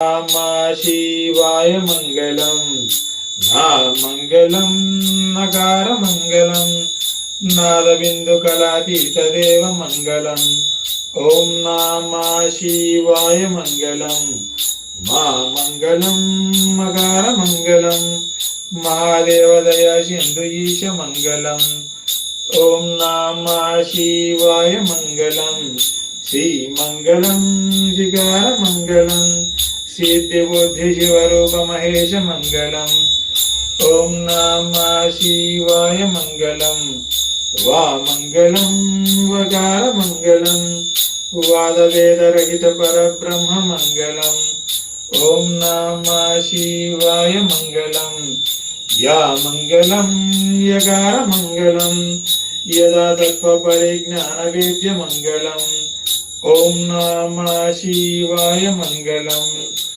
नमः शिवाय मंगलम मंगलम नकार मंगलम नादबिंदु कलातीत देव मंगलम ओम नमः शिवाय मंगलम मंगलम मकार मंगलम महादेव दया सिंधु ईश मंगलम ओम नमः शिवाय मंगलम श्री मंगलम जिगार मंगलम सिद्धि बुद्धि शिवरूप महेश मंगलम ओम नमः शिवाय मंगलम मंगलम वकार मंगलम वाद वेद रहित पर ब्रह्म मंगलम ओम नमः शिवाय मंगलम या मंगलम यकार मंगलम यदा तत्व परिज्ञान वेद्य मंगलम ओम नमः शिवाय मंगलम